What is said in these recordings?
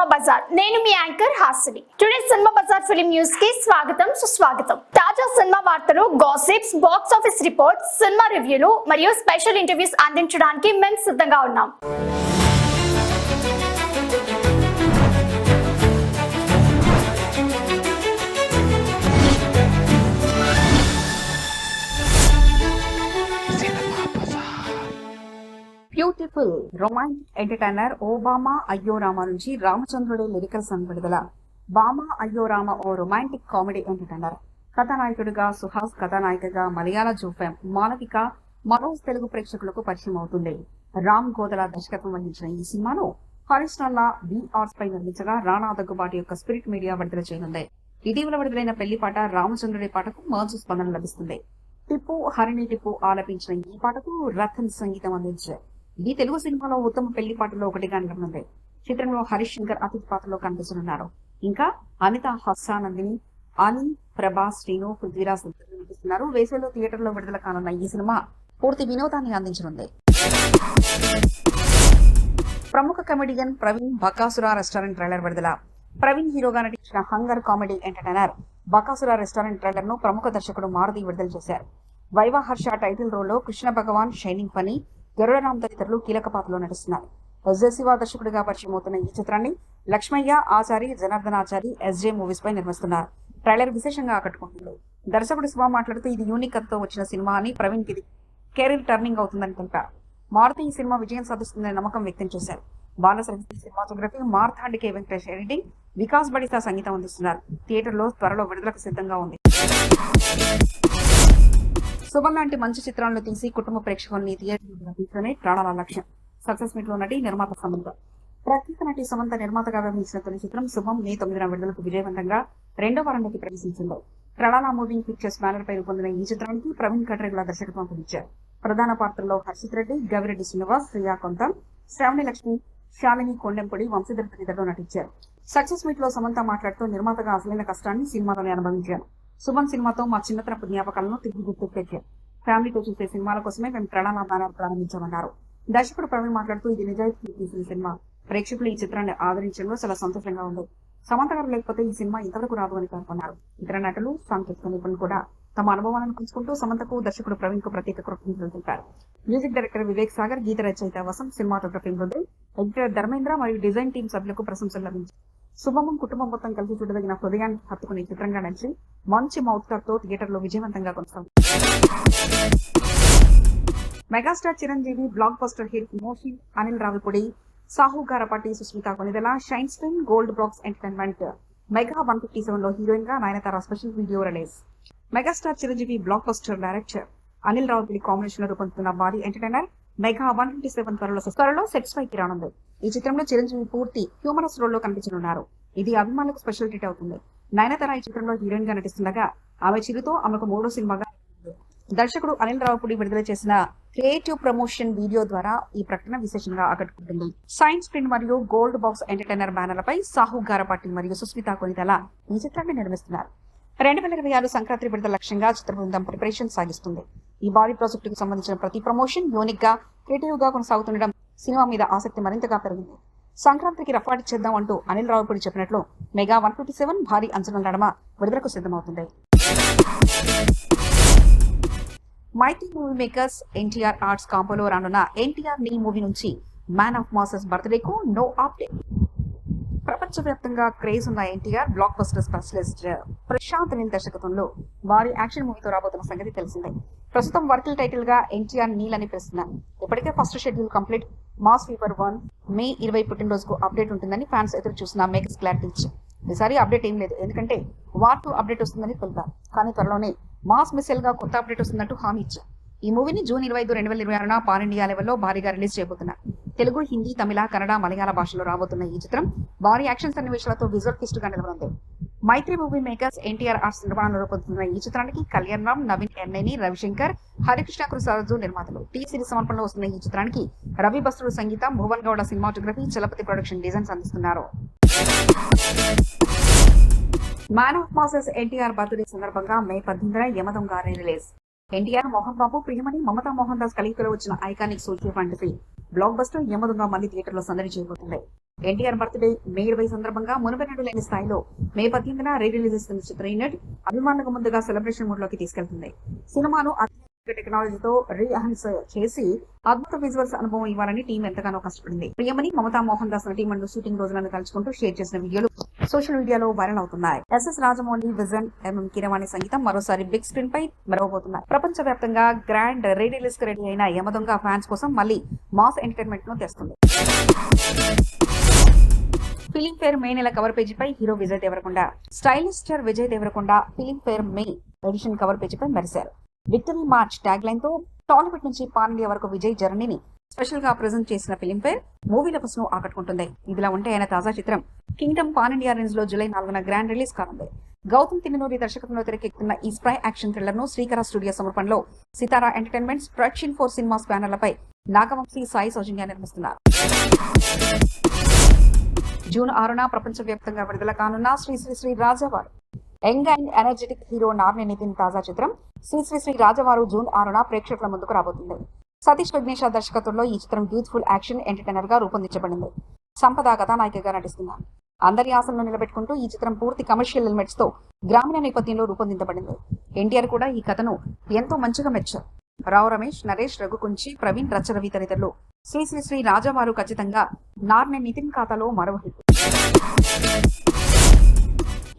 Cinema bazaar. నేను మీ anchor Hasini. Today cinema bazaar film news కి స్వాగతం, సుస్వాగతం. తాజా సినిమా వార్తలు, gossips, box office reports, cinema రివ్యూలు మరియు స్పెషల్ ఇంటర్వ్యూస్ అందించడానికి మేము సిద్ధంగా ఉన్నాం. బ్యూటిఫుల్ రొమాంటిక్ ఎంటర్టైనర్ ఓ బామా అయ్యో రామ నుంచి రామచంద్రుడి లిరికల్ సాంగ్ విడుదల. బామా అయ్యో రామ ఓ రొమాంటిక్ కామెడీ ఎంటర్టైనర్. కథానాయకుడిగా సుహాస్, కథానాయికగా మలయాళ జూఫెం మాలవిక, మనోజ్ తెలుగు ప్రేక్షకులకు పరిచయం అవుతుంది. రామ్ గోదల దర్శకత్వం వహించిన ఈ సినిమాను హరీష్ నల్లా VRs పై నిర్మించగా రానా దగ్గుబాటి యొక్క స్పిరిట్ మీడియా విడుదల చేయనుంది. ఇటీవల విడుదలైన పెళ్లి పాట రామచంద్రుడి పాటకు మంచి స్పందన లభిస్తుంది. టిప్పు హరిణి టిప్పు ఆలపించిన ఈ పాటకు రతన్ సంగీతం అందించారు. ఈ తెలుగు సినిమాలో ఉత్తమ పెళ్లి పాటలో ఒకటిగా నిలబడింది. చిత్రంలో హరీష్ శంకర్ అతిథి పాత్రలో కనిపిస్తున్నారు. ఇంకా అనిత, హస్సానందిని, అని, ప్రభాస్, శ్రీను, పృథ్వీరాజ్ నటిస్తున్నారు. వేసవిలో థియేటర్లో విడుదల కానున్న ఈ సినిమా పూర్తి వినోదాన్ని అందించనుంది. ప్రముఖ comedian Praveen Bakasura restaurant trailer విడుదల. ప్రవీణ్ హీరోగా నటించిన hunger comedy entertainer Bakasura restaurant trailer ను ప్రముఖ దర్శకుడు మారుతి విడుదల చేశారు. వైవా హర్ష టైటిల్ రోల్ లో కృష్ణ భగవాన్, షైనింగ్ ఫనీ, గరుడరామ్ తదితరులు కీలక పాత్రలో నటిస్తున్నారు. శివ దర్శకుడిగా పరిచయం అవుతున్న ఈ చిత్రాన్ని లక్ష్మయ్య ఆచారి, జనార్దనాచారి SJ మూవీస్ పై నిర్మిస్తున్నారు. ట్రైలర్ విశేషంగా ఆకట్టుకుంటుంది. దర్శకుడు శివ మాట్లాడుతూ ఇది యూనిక్ కథతో వచ్చిన సినిమా అని, ప్రవీణ్ కి కెరీర్ టర్నింగ్ అవుతుందని తెలిపారు. మారుతి ఈ సినిమా విజయం సాధిస్తుందని నమ్మకం వ్యక్తం చేశారు. బాలసరస్వతి సినిమాటోగ్రఫీ, మార్తాండ్ కే వెంకటేష్ ఎడిటింగ్, వికాస్ బడితా సంగీతం అందిస్తున్నారు. థియేటర్లో త్వరలో విడుదలకు సిద్ధంగా ఉంది. శుభం లాంటి మంచి చిత్రాలను తీసి కుటుంబ ప్రేక్షకుల్ని థియేటర్లో తీసుకునే ప్రాణాల లక్ష్యం. సక్సెస్ మీట్ లో నటి నిర్మాత సమంత. ప్రత్యేక నటి సమంత నిర్మాతగా వ్యవహరించిన తొలి చిత్రం శుభం మే 9న విడుదలకు విజయవంతంగా రెండో వారంలోకి ప్రవేశించింది. ప్రణాళ మూవింగ్ పిక్చర్స్ బ్యానర్ పై రూపొందిన ఈ చిత్రానికి ప్రవీణ్ కట్రేగుల దర్శకత్వం వహించారు. ప్రధాన పాత్రలో హర్షిత్ రెడ్డి, గవిరెడ్డి శ్రీనివాస్, శ్రియా కొంతం, శ్రావణి లక్ష్మి, శాలిని కొండెంపొడి, వంశీధర్ తదితరులు నటించారు. సక్సెస్ మీట్ లో సమంత మాట్లాడుతూ నిర్మాతగా అసలైన కష్టాన్ని సినిమాలోనే అనుభవించారు. శుభం సినిమాతో మా చిన్నతనపు జ్ఞాపకాలను తిరిగి గుర్తుపెట్టారు. ఫ్యామిలీతో చూసే సినిమాల కోసమే మేము ప్రణాళ బ్యానర్ ప్రారంభించామన్నారు. దర్శకుడు ప్రవీణ్ మాట్లాడుతూ ఇది నిజాయితీ తీసిన సినిమా. ప్రేక్షకులు ఈ చిత్రాన్ని ఆదరించడంలో చాలా సంతోషంగా ఉంది. సమంత గారు లేకపోతే ఈ సినిమా ఇంతవరకు రాదు అని పేర్కొన్నారు. ఇతర నటులు, సాంకేతిక నిపుణులు కూడా తమ అనుభవాలను పంచుకుంటూ సమంతకు, దర్శకుడు ప్రవీణ్ కు ప్రత్యేక కృతజ్ఞతలు తెలిపారు. మ్యూజిక్ డైరెక్టర్ వివేక్ సాగర్, గీత రచయిత వసంత్, సినిమాటోగ్రఫీ బృందం, ఎడిటర్ ధర్మేంద్ర మరియు డిజైన్ టీం సభ్యులకు ప్రశంసలు లభించాయి. శుభమం కుటుంబం మొత్తం కలిసి చూడదగిన హృదయానికి హత్తుకునే చిత్రంగా నడిచి మంచి మౌత్కర్ తో థియేటర్లో విజయవంతంగా కొనసాగుతుంది. Megastar Chiranjeevi blockbuster hit motion Anil Ravipudi, Sahu Garapati, Susmita Konidela, shine screen gold box entertainment mega 157 లో హీరోయిన్ గా Nayanthara special video release. Megastar Chiranjeevi blockbuster director Anil Ravipudi combination లో రూపొందుతున్న భారీ ఎంటర్టైనర్ మెగా 157 త్వరలో సెట్స్ పైకి రానుంది. ఈ చిత్రంలో చిరంజీవి పూర్తి హ్యూమరస్ రోల్ లో కనిపించనున్నారు. ఇది అభిమానులకు స్పెషల్ ట్రీట్ అవుతుంది. నయనతార ఈ చిత్రంలో హీరోయిన్ గా నటిస్తుండగా ఆమె చిరుతో ఆమెకు 3వ సినిమాగా దర్శకుడు అనిల్ రావిపూడి విడుదల చేసిన క్రియేటివ్ ప్రమోషన్ వీడియో ద్వారా ఈ ప్రకటన విశేషంగా ఆకట్టుకుంటుంది. సైన్స్ స్క్రీన్ మరియు గోల్డ్ బాక్స్ ఎంటర్టైనర్ బ్యానర్లపై సాహు గారపాటి మరియు సుస్మిత కొనిదెల ఈ చిత్రాన్ని నిర్మిస్తున్నారు. 2026 సంక్రాంతి విడుదల లక్ష్యంగా చిత్ర బృందం ప్రిపరేషన్ సాగిస్తుంది. ఈ భారీ ప్రాజెక్టుకు సంబంధించిన ప్రతి ప్రమోషన్ యూనిక్ గా, క్రియేటివ్ గా కొనసాగుతుండడం సినిమా మీద ఆసక్తి మరింతగా పెరిగింది. సంక్రాంతికి రఫాటి చేద్దాం అంటూ అనిల్ రావిపూడి చెప్పినట్లు మెగా 157 భారీ అంచనాల నడమ విడుదలకు సిద్ధమవుతుంది. Mythri movie makers NTR arts కాంపోలో రానున్న ఎన్టీఆర్ నీ మూవీ నుంచి మ్యాన్ ఆఫ్ మాసెస్ బర్త్డేకు నో అప్డేట్. ప్రపంచవ్యాప్తంగా క్రేజ్ ఉన్న NTR black buster specialist Prashanth Neel దర్శకత్వంలో భారీ యాక్షన్ మూవీతో రాబోతున్న సంగతి తెలిసిందే. ప్రస్తుతం వర్కిల్ టైటిల్ గా ఎన్టీఆర్ నీల్ అని పిలుస్తున్నారు. ఇప్పటికే first schedule complete. Mass fever 1 మే 20 పుట్టినరోజుకు అప్డేట్ ఉంటుందని ఫ్యాన్స్ ఎదురు చూసిన మేకర్స్ క్లారిటీ ఇచ్చారు. ఈసారి అప్డేట్ ఏం లేదు, ఎందుకంటే వార్ 2 అప్డేట్ వస్తుందని తెలిపారు. కానీ త్వరలోనే మాస్ మిసైల్ గా కొత్త అప్డేట్ వస్తుందంటూ హామీ ఇచ్చారు. ఈ మూవీని జూన్ 25, 2026 పాన్ ఇండియా లెవెల్లో భారీగా రిలీజ్ చేయబోతున్నారు. తెలుగు, హిందీ, తమిళ, కన్నడ, మలయాళ భాషలో రాబోతున్న ఈ చిత్రం భారీ యాక్షన్ సన్నివేశాలతో విజువల్ ఫీస్ట్ గా నిలబడింది. మైత్రి మూవీ మేకర్స్ ఎన్టీఆర్ ఆర్ట్స్ నిర్మాణంలో రూపొందుతున్న ఈ చిత్రానికి కళ్యాణ్ రామ్, నవీన్ ఎన్నేని, రవిశంకర్, హరికృష్ణ కృష్ణరాజు నిర్మాతలు. టీ సిరీస్ సమర్పణలో వస్తున్న ఈ చిత్రానికి రవి బస్రుడు సంగీతం, Bhuvan Gowda cinematography, Chalapathi production designs అందిస్తున్నారు. Man of masses NTR birthday సందర్భంగా మే 18న యమదొంగ రిలీజ్. ఎన్టీఆర్, మోహన్ బాబు, ప్రియమణి, మమతా మోహన్ దాస్ కలిగిలో వచ్చిన iconic soldier fantasy black buster Yamadonga మళ్ళీ థియేటర్లో సందడి చేయబోతుంది. ఎన్టీఆర్ బర్త్డే మే 20 సందర్భంగా మునుపెన్నడూ లేని స్థాయిలో మే 18న రిలీజ్ చేస్తున్న చిత్ర యూనిట్ అభిమానులకు ముందుగా సెలబ్రేషన్ మూడ్ లోకి తీసుకెళ్తుంది. సినిమాను అత్యాధునిక టెక్నాలజీతో రీఎన్హాన్స్ చేసి అద్భుత విజువల్స్ అనుభవం ఇవ్వాలని టీం ఎంతగానో కష్టపడింది. ప్రియమణి మమతా మోహన్ దాస్ నటీమణులు షూటింగ్ రోజులను తలుచుకుంటూ షేర్ చేసిన వీడియోలు సోషల్ మీడియాలో వైరల్ అవుతున్నాయి. SS Rajamouli vision, MM Keeravani సంగీతం మరోసారి బిగ్ స్క్రీన్ పై మెరవబోతున్నాయి. ప్రపంచ వ్యాప్తంగా గ్రాండ్ రిలీజ్ కు రెడీ అయిన యమదొంగ ఫ్యాన్స్ కోసం మళ్ళీ మాస్ ఎంటర్టైన్మెంట్ ను తెస్తుంది. ఫిలిం ఫేర్ మే నెల కవర్ పేజీపై hero Vijay Deverakonda, stylish star Vijay Deverakonda film fare May edition cover పేజీపై మెరిశారు. విక్టరీ మార్చ్ ట్యాగ్ లైన్ తో టాలీవుడ్ నుంచి పాన్ ఇండియా వరకు విజయ్ జర్నీని స్పెషల్ గా ప్రెజెంట్ చేసిన ఫిలిం ఫేర్ మూవీ లవర్స్ ను ఆకట్టుకుంటుంది. ఇదిలా ఉంటే ఆయన తాజా చిత్రం కింగ్డమ్ పాన్ ఇండియా రేంజ్ లో జూలై 4న గ్రాండ్ రిలీజ్ కానుంది. గౌతమ్ తిన్ననూరి దర్శకత్వంలో తెరకెక్కుతున్న ఈ స్ప్రై యాక్షన్ థ్రిల్లర్ ను శ్రీకర స్టూడియో సమర్పణలో Sithara entertainments, production four cinemas బ్యానర్లపై నాగవంశీ, సాయి సౌజన్య నిర్మిస్తున్నారు. జూన్ 6న ప్రపంచవ్యాప్తంగా విడుదల కానున్న Shri Sri Sri Rajavaru young and energetic hero Narne Nithiin తాజా చిత్రం శ్రీ శ్రీ శ్రీ రాజావారు జూన్ 6న ప్రేక్షకుల ముందుకు రాబోతుంది. సతీష్ విఘ్నేష్ దర్శకత్వంలో ఈ చిత్రం యూత్ఫుల్ యాక్షన్ ఎంటర్టైనర్ గా రూపొందించబడింది. సంపద కథానాయికగా నటిస్తున్నారు. అందరి ఆశలను నిలబెట్టుకుంటూ ఈ చిత్రం పూర్తి కమర్షియల్ ఎలిమెంట్స్ తో గ్రామీణ నేపథ్యంలో రూపొందించబడింది. ఎన్టీఆర్ కూడా ఈ కథను ఎంతో మంచిగా మెచ్చారు. రావు రమేష్, నరేష్, రఘుకుంచి, ప్రవీణ్, రచరవి తదితరులు శ్రీ శ్రీ శ్రీ రాజావారు ఖచ్చితంగా నార్ని నితిన్ ఖాతాలో మరో హిట్.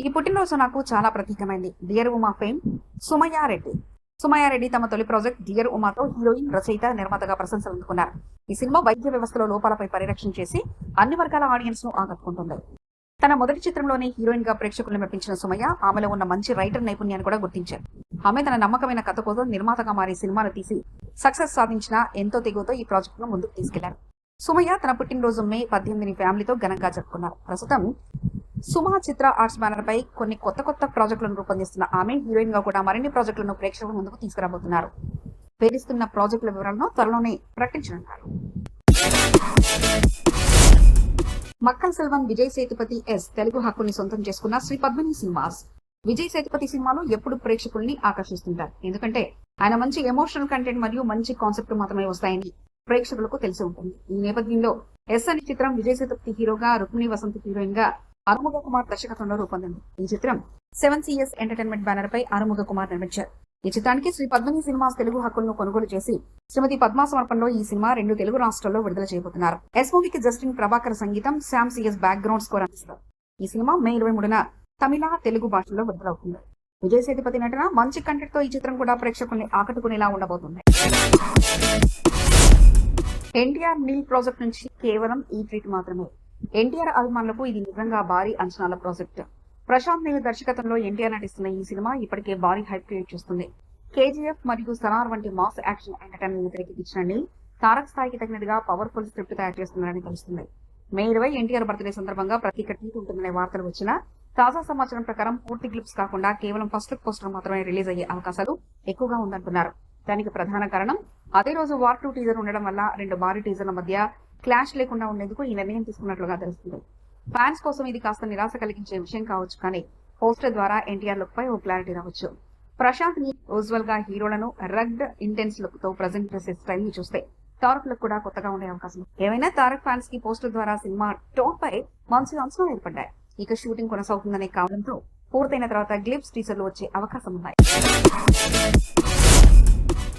ఈ పుట్టినరోజు నాకు చాలా ప్రత్యేకమైంది. Dear Uma fame Sumaya Reddy. సుమయారెడ్డి తమ తొలి ప్రాజెక్ట్ డియర్ ఉమాతో హీరోయిన్, రచయిత, నిర్మాతగా ప్రశంసలు అందుకున్నారు. ఈ సినిమా వైద్య వ్యవస్థలో లోపాలపై పరిరక్షణ చేసి అన్ని వర్గాల ఆడియన్స్ ను ఆకట్టుకుంటుంది. తన మొదటి చిత్రంలోనే హీరోయిన్ గా ప్రేక్షకులను మెప్పించిన సుమయ్య ఆమెలో ఉన్న మంచి రైటర్ నైపుణ్యాన్ని కూడా గుర్తించారు. ఆమె తన నమ్మకమైన కథ కోసం నిర్మాతగా మారి సినిమాను తీసి సక్సెస్ సాధించిన ఎంతో తెగువతో ఈ ప్రాజెక్ట్ ను ముందుకు తీసుకెళ్లారు. సుమయ్య తన పుట్టినరోజు మే 18ని ఫ్యామిలీతో ఘనంగా జరుపుకున్నారు. ప్రస్తుతం సుమా చిత్ర ఆర్ట్స్ బ్యానర్ పై కొన్ని కొత్త ప్రాజెక్టులను రూపొందిస్తున్న ఆమె హీరోయిన్ గా కూడా మరిన్ని ప్రాజెక్టులను ప్రేక్షకుల ముందుకు తీసుకురాబోతున్నారు. పేరుస్తున్న ప్రాజెక్టుల వివరాలను త్వరలోనే ప్రకటించనున్నారు. మక్కల్ సెల్వన్ విజయ్ సేతుపతి తెలుగు హక్కుని సొంతం చేసుకున్న శ్రీ పద్మిని సినిమాస్. విజయ్ సేతుపతి సినిమాలు ఎప్పుడు ప్రేక్షకుల్ని ఆకర్షిస్తుంటారు. ఎందుకంటే ఆయన మంచి ఎమోషనల్ కంటెంట్ మరియు మంచి కాన్సెప్ట్ మాత్రమే వస్తాయని ప్రేక్షకులకు తెలిసి ఉంటుంది. ఈ నేపథ్యంలో అనే చిత్రం విజయ్ సేతుపతి హీరోగా, రుక్మిణి వసంత్ హీరోయిన్ గా అరుముగ కుమార్ దర్శకత్వంలో రూపొందింది. ఈ చిత్రం 7CS ఎంటర్టైన్మెంట్ బ్యానర్ పై అరుముగ కుమార్ నిర్మించారు. ఈ చిత్రానికి శ్రీ పద్మిని సినిమాస్ తెలుగు హక్కులను కొనుగోలు చేసి శ్రీమతి పద్మా సమర్పణలో ఈ సినిమా 2 తెలుగు రాష్ట్రాల్లో విడుదల చేయబోతున్నారు. మూవీకి జస్టిన్ ప్రభాకర్ సంగీతం, శామ్ CS బ్యాక్గ్రౌండ్ స్కోర్ అందిస్తారు. ఈ సినిమా మే 23న తమిళ, తెలుగు భాషల్లో విడుదలవుతుంది. విజయ్ సేతుపతి నటన, మంచి కంటెంట్ తో ఈ చిత్రం కూడా ప్రేక్షకుల్ని ఆకట్టుకునేలా ఉండబోతుంది. ఎన్టీఆర్ నీల్ ప్రాజెక్ట్ నుంచి కేవలం ఈ ట్రీట్ మాత్రమే. ఎన్టీఆర్ అభిమానులకు ఇది నిజంగా భారీ అంచనాల ప్రాజెక్ట్. ప్రశాంత్ నీల్ దర్శకత్వంలో ఎన్టీఆర్ నటిస్తున్న ఈ సినిమా ఇప్పటికే భారీ హైప్ క్రియేట్ చేస్తుంది. KGF మరియు సలార్ వంటి మాస్ యాక్షన్ ఎంటర్టైన్మెంట్ తెరకెక్కించిన నీల్ తారక్ స్థాయికి తగినట్టుగా పవర్ఫుల్ స్క్రిప్ట్ తయారు చేస్తున్నారని తెలుస్తుంది. మే 20 ఎన్టీఆర్ బర్త్డే సందర్భంగా ప్రత్యేక ట్వీట్ ఉంటుందనే వార్తలు వచ్చినా తాజా సమాచారం ప్రకారం పూర్తి క్లిప్స్ కాకుండా కేవలం ఫస్ట్ లుక్ పోస్టర్ మాత్రమే రిలీజ్ అయ్యే అవకాశాలు ఎక్కువగా ఉందంటున్నారు. దానికి ప్రధాన కారణం అదే రోజు వార్ 2 టీజర్ ఉండడం వల్ల 2 భారీ టీజర్ల మధ్య క్లాష్ లేకుండా ఉండేందుకు ఈ నిర్ణయం తీసుకున్నట్లుగా తెలుస్తుంది. ఫ్యాన్స్ కోసం ఇది కాస్త నిరాశ కలిగించే విషయం కావచ్చు, కానీ పోస్టర్ ద్వారా ఎన్టీఆర్ లుక్ పై ఓ క్లారిటీ రావచ్చు. ప్రశాంత్ ని యూజువల్ గా హీరోలను రగ్డ్ ఇంటెన్స్ లుక్ తో ప్రజెంట్ చేసే స్టైల్ ని చూస్తే తారక్ లుక్ కూడా కొత్తగా ఉండే అవకాశం. ఏమైనా తారక్ ఫ్యాన్స్ కి పోస్టర్ ద్వారా సినిమా టోన్ పై మంచి అంచనాలు ఏర్పడ్డాయి. ఇక షూటింగ్ కొనసాగుతుందనే కావడంతో పూర్తయిన తర్వాత గ్లిప్స్ టీజర్లు వచ్చే అవకాశం ఉన్నాయి.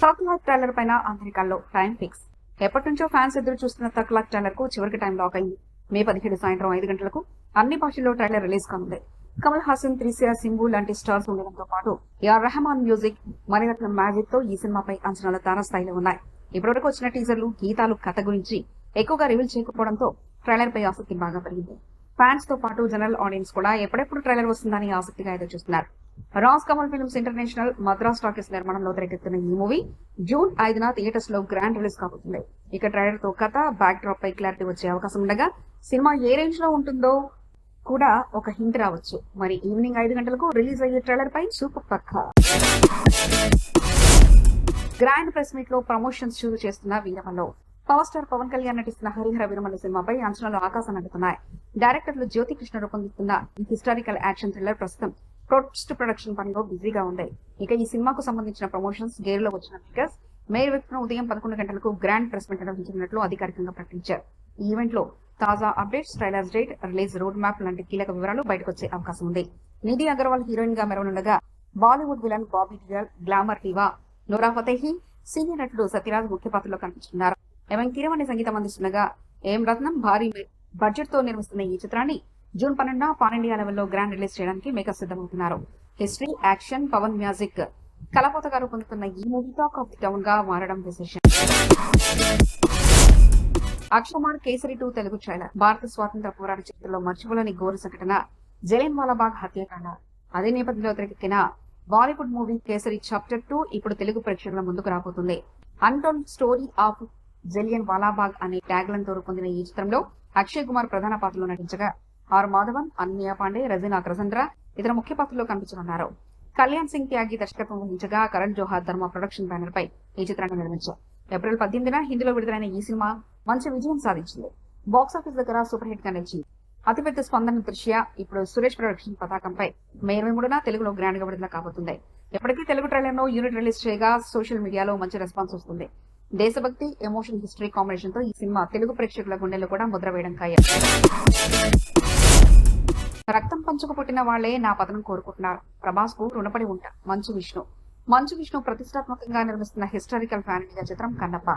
తక్లాక్ ట్రైలర్ పైన అమెరికాలో టైం ఫిక్స్. ఎప్పటి నుంచో ఫ్యాన్స్ ఎదురు చూస్తున్న తక్లాక్ ట్రైలర్ కు చివరికి టైం లాక్ అయింది. మే 17 సాయంత్రం 5 గంటలకు అన్ని భాషల్లో ట్రైలర్ రిలీజ్ కానుంది. కమల్ హాసన్, త్రిష, సింబు లాంటి స్టార్స్ ఉండడంతో పాటు AR Rahman music, Maniratnam magic తో ఈ సినిమాపై అంచనాల తారస్థాయిలో ఉన్నాయి. ఇప్పటివరకు వచ్చిన టీజర్లు, గీతాలు, కథ గురించి ఎక్కువగా రివీల్ చేయకపోవడంతో ట్రైలర్ పై ఆసక్తి బాగా పెరిగింది. ఫ్యాన్స్ తో పాటు జనరల్ ఆడియన్స్ కూడా ఎప్పుడెప్పుడు ట్రైలర్ వస్తుందని ఆసక్తిగా ఎదురు చూస్తున్నారు. Raj Kamal films international, Madras talkies నిర్మాణంలో తెరకెక్కుతున్న ఈ మూవీ జూన్ 5న థియేటర్స్ లో గ్రాండ్ రిలీజ్ కాబోతుంది. ఇక ట్రైలర్ తో కథ, బ్యాక్ డ్రాప్ పై క్లారిటీ వచ్చే అవకాశం ఉండగా సినిమా ఏ రేంజ్ లో ఉంటుందో కూడా ఒక హింట్ రావచ్చు. మరి ఈవినింగ్ 5 గంటలకు రిలీజ్ అయ్యే ట్రైలర్ పై సూపర్ పక్క. గ్రాండ్ ప్రెస్ మీట్ లో ప్రమోషన్స్ షూరు చేస్తున్న వీరమల్లో పవర్ స్టార్ పవన్ కళ్యాణ్ నటిస్తున్న హరిహర వీరమల్లు సినిమాపై అంచనాలు ఆకాశం అంటున్నాయి. డైరెక్టర్లు జ్యోతి కృష్ణ రూపొందిస్తున్న ఈ హిస్టారికల్ యాక్షన్ థ్రిల్లర్ ప్రస్తుతం పోస్ట్ ప్రొడక్షన్ పనిలో బిజీగా ఉంది. ఇక ఈ సినిమాకు సంబంధించిన ప్రమోషన్స్ గేర్లో వచ్చిన మేకర్స్ మే 21న ఉదయం 11 గంటలకు గ్రాండ్ ప్రెస్ మీట్ నిర్వహించినట్లు అధికారికంగా ప్రకటించారు. ఈ ఈవెంట్ లో తాజా updates, trailers date, release road map లాంటి కీలక వివరాలు బయటకు వచ్చే అవకాశం ఉంది. నిధి అగర్వాల్ హీరోయిన్ గా మెరవనుండగా Bollywood villain Bobby Deol, glamour diva Nora Fatehi, senior నటుడు సత్యరాజ్ ముఖ్య పాత్రలో కనిపిస్తున్నారు. కీరవాణి సంగీతం అందిస్తుండగా రత్నం భారీ బడ్జెట్ తో నిర్మిస్తున్న ఈ చిత్రాన్ని జూన్ 12న పాన్ ఇండియా లెవెల్లో గ్రాండ్ రిలీజ్ చేయడానికి మేకప్ సిద్ధమవుతున్నారు. హిస్టరీ, యాక్షన్, పవన్ మ్యూజిక్ కలపోత గారు పొందుతున్న ఈ movie talk of the town గా మారడం విశేషం. అక్షయ్ కుమార్ కేసరి 2 తెలుగు ట్రైలర్. భారత స్వాతంత్ర పోరాట చరిత్రలో మర్చిపోలేని ఘోర సంఘటన జలియన్ వాలాబాగ్ హత్యాకాండ. అదే నేపథ్యంలో తెరకెక్కిన బాలీవుడ్ మూవీ కేసరి చాప్టర్ 2 ఇప్పుడు తెలుగు ప్రేక్షకుల ముందుకు రాబోతుంది. Untold story of Jallian Walabagh అనే ట్యాగ్ లైన్ తో రూపొందిన ఈ చిత్రంలో అక్షయ్ కుమార్ ప్రధాన పాత్రలో నటించగా ఆర్ మాధవన్, అనన్య పాండే, రజీనా క్రసంద్ర ఇతర ముఖ్య పాత్రలో కనిపించనున్నారు. కళ్యాణ్ సింగ్ త్యాగి దర్శకత్వం వహించగా కరణ్ జోహార్ ధర్మ ప్రొడక్షన్ బ్యానర్ పై ఈ చిత్రాన్ని నిర్మించారు. ఏప్రిల్ 18న హిందీలో విడుదలైన ఈ సినిమా మంచి విజయం సాధించింది. బాక్సాఫీస్ దగ్గర సూపర్ హిట్ గా నిలిచింది. అతిపెద్ద స్పందన దృష్ట్యా ఇప్పుడు సురేష్ ప్రొడక్షన్ పతాకంపై మే 23న తెలుగులో గ్రాండ్ గా విడుదల కాబోతుంది. ఇప్పటికీ తెలుగు ట్రైలర్ ను యూనిట్ రిలీజ్ చేయగా సోషల్ మీడియాలో మంచి రెస్పాన్స్ వస్తుంది. దేశభక్తి, ఎమోషన్, హిస్టరీ కాంబినేషన్ తో ఈ సినిమా తెలుగు ప్రేక్షకుల గుండెల్లో కూడా ముద్ర వేయడం ఖాయం. రక్తం పంచుకు పుట్టిన వాళ్లే నా పతనం కోరుకుంటున్నారు. ప్రభాస్ కు రుణపడి ఉంటా. మంచు విష్ణు ప్రతిష్టాత్మకంగా నిర్మిస్తున్న హిస్టారికల్ ఫ్యామిలీగా చిత్రం కన్నప్ప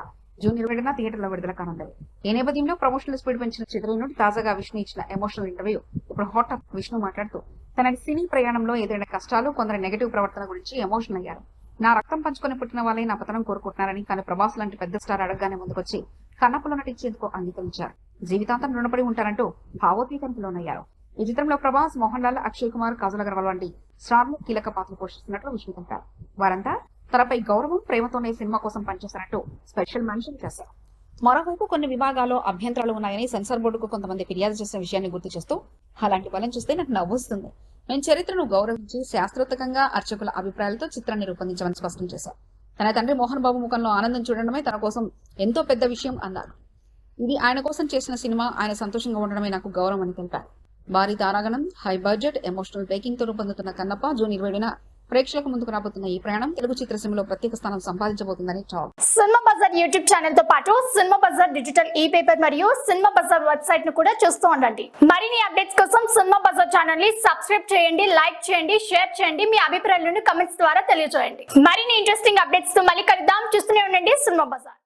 జూన్ 20న థియేటర్లో విడుదల కానుంది. ఈ నేపథ్యంలో ప్రమోషనల్ స్పీడ్ పెంచిన చిత్రయూనిట్ తాజాగా విష్ణు ఇచ్చిన ఎమోషనల్ ఇంటర్వ్యూ ఇప్పుడు హాట్ టాప్. విష్ణు మాట్లాడుతూ తన సినీ ప్రయాణంలో ఎదురైన కష్టాలు, కొందరి నెగటివ్ ప్రవర్తన గురించి ఎమోషనల్ అయ్యారు. నా రక్తం పంచుకొని పుట్టిన వాళ్ళే నా పతనం కోరుకుంటున్నారని, కానీ ప్రభాస్ లాంటి పెద్ద స్టార్ అడగగానే ముందుకొచ్చి కన్నప్పలో నటించేందుకు అంగీకరించారు. జీవితాంతం రుణపడి ఉంటారంటూ భావోద్వేగానికి లోనయ్యారు. ఈ చిత్రంలో ప్రభాస్, మోహన్ లాల్, అక్షయ్ కుమార్, కాజల్ అగర్వాల్ వంటి స్టార్లు కీలక పాత్రలు పోషిస్తున్నట్లు విష్ణు తెలిపారు. వారంతా తనపై గౌరవం, ప్రేమతోనే సినిమా కోసం పనిచేశారంటూ స్పెషల్ మెన్షన్ చేశారు. మరోవైపు కొన్ని విభాగాల్లో అభ్యంతరాలు ఉన్నాయని సెన్సార్ బోర్డుకు కొంతమంది ఫిర్యాదు చేసిన విషయాన్ని గుర్తు చేస్తూ అలాంటి పనులు చూస్తే నాకు నవ్వొస్తుంది. మేము చరిత్రను గౌరవించి శాస్త్రోక్తంగా అర్చకుల అభిప్రాయాలతో చిత్రాన్ని రూపొందించామని స్పష్టం చేశారు. తన తండ్రి మోహన్ బాబు ముఖంలో ఆనందం చూడడమే తన కోసం ఎంతో పెద్ద విషయం అన్నారు. ఇది ఆయన కోసం చేసిన సినిమా, ఆయన సంతోషంగా ఉండడమే నాకు గౌరవం అని తెలిపారు. భారీ తారాగణం, హై బడ్జెట్, ఎమోషనల్ మేకింగ్ తో రూపొందుతున్న కన్నప్ప జూన్ 20న ప్రేక్షకులకు ముందుకు రాబోతున్న ఈ ప్రయాణం తెలుగు చిత్రసీమలో ప్రత్యేక స్థానం సంపాదించబోతుందని talk. Cinema bazaar YouTube channel తో పాటు cinema bazaar digital e paper మరియు సినిమా బజార్ వెబ్సైట్ ను కూడా చూస్తూ ఉండండి. మరిన్ని అప్డేట్స్ కోసం సినిమా బజార్ ఛానల్ ని సబ్స్క్రైబ్ చేయండి, లైక్ చేయండి, షేర్ చేయండి, మీ అభిప్రాయాలను కమెంట్స్ ద్వారా తెలియజేయండి. మరిన్ని ఇంట్రెస్టింగ్ అప్డేట్స్ తో మళ్ళీ కలుద్దాం. చూస్తూనే ఉండండి సినిమా బజార్.